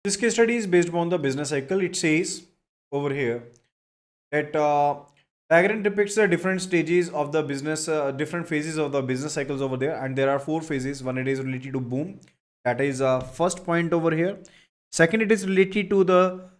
This case study is based upon the business cycle. It says over here that diagram depicts the different stages of the business, different phases of the business cycles over there, and there are four phases. One, it is related to boom, that is first point over here. Second, it is related to the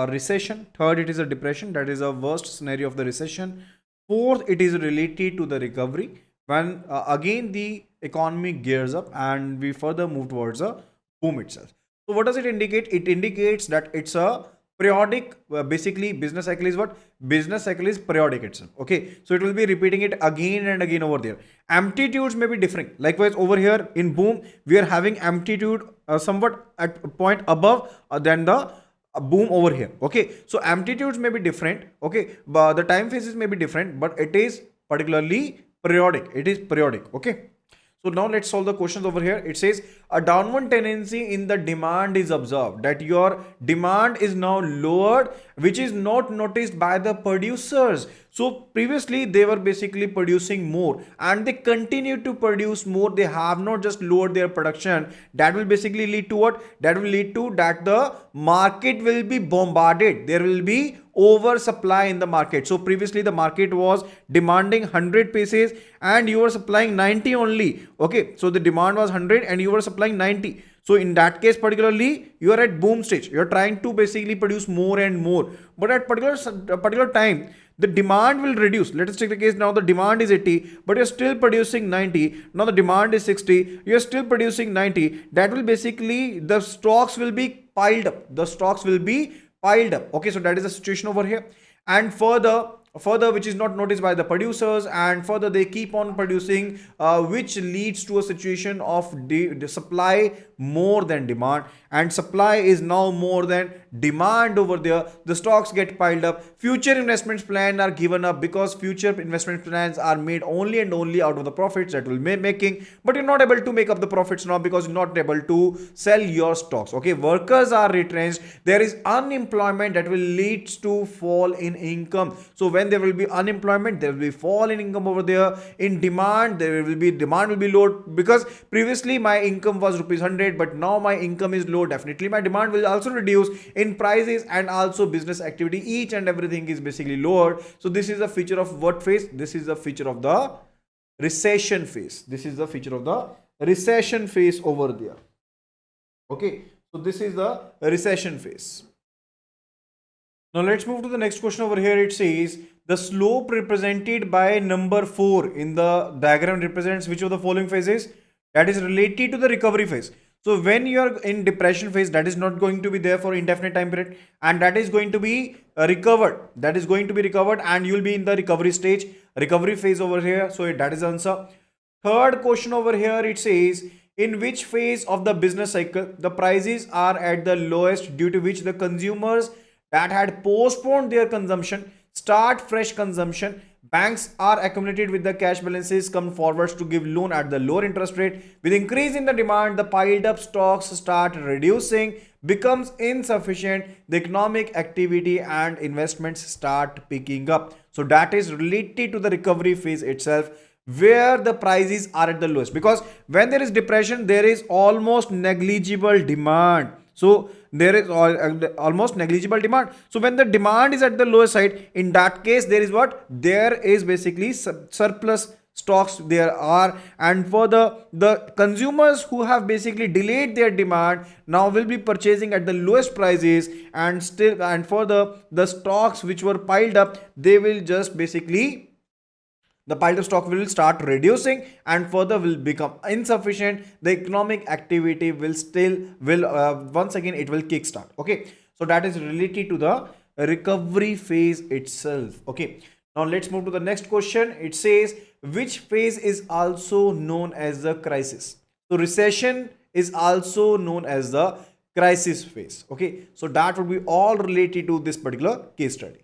recession. Third, it is a depression, that is a worst scenario of the recession. Fourth, it is related to the recovery, when again the economy gears up and we further move towards a boom itself. So what does it indicate? It indicates that it's a periodic, basically business cycle is what? Business cycle is periodic itself. Okay, so it will be repeating it again and again over there. Amplitudes may be different. Likewise over here in boom, we are having amplitude somewhat at a point above than the boom over here. Okay, so amplitudes may be different. Okay, but the time phases may be different, but it is particularly periodic. It is periodic. Okay, so now let's solve the questions over here. It says a downward tendency in the demand is observed, that your demand is now lowered, which is not noticed by the producers. So previously they were basically producing more and they continue to produce more. They have not just lowered their production. That will basically lead to what? That will lead to that the market will be bombarded. There will be oversupply in the market. So previously the market was demanding 100 pieces and you were supplying 90 only. Okay, so the demand was 100 and you were supplying 90. So in that case particularly you are at boom stage. You are trying to basically produce more and more, but at particular time the demand will reduce. Let us take the case now, the demand is 80 but you're still producing 90. Now the demand is 60, you're still producing 90. That will basically, the stocks will be piled up. The stocks will be piled up. Okay, so that is the situation over here. And further which is not noticed by the producers, and further they keep on producing, which leads to a situation of the supply more than demand, and supply is now more than demand over there. The stocks get piled up. Future investments plan are given up because future investment plans are made only and only out of the profits that will be making, but you're not able to make up the profits now because you're not able to sell your stocks. Okay, workers are retrenched. There is unemployment that will lead to fall in income. So when there will be unemployment, there will be fall in income over there. In demand, demand will be low, because previously my income was rupees 100 but now my income is low. Definitely my demand will also reduce in prices, and also business activity, each and everything is basically lower. So this is a feature of what phase? This is a feature of the recession phase. This is the feature of the recession phase over there. Okay, so this is the recession phase. Now let's move to the next question over here. It says the slope represented by number 4 in the diagram represents which of the following phases? That is related to the recovery phase. So when you are in depression phase, that is not going to be there for indefinite time period, and that is going to be recovered. That is going to be recovered and you will be in the recovery stage, recovery phase over here. So that is the answer. Third question over here, it says in which phase of the business cycle the prices are at the lowest, due to which the consumers that had postponed their consumption start fresh consumption. Banks are accumulated with the cash balances, come forwards to give loan at the lower interest rate. With increase in the demand, the piled up stocks start reducing, becomes insufficient. The economic activity and investments start picking up. So that is related to the recovery phase itself, where the prices are at the lowest, because when there is depression there is almost negligible demand. So there is almost negligible demand. So when the demand is at the lower side, in that case there is what? There is basically surplus stocks there are, and for the consumers who have basically delayed their demand now will be purchasing at the lowest prices, and for the stocks which were piled up, they will just basically, the pile of stock will start reducing and further will become insufficient. The economic activity will once again it will kickstart. Okay, so that is related to the recovery phase itself. Okay, now let's move to the next question. It says which phase is also known as the crisis? So recession is also known as the crisis phase. Okay, so that would be all related to this particular case study.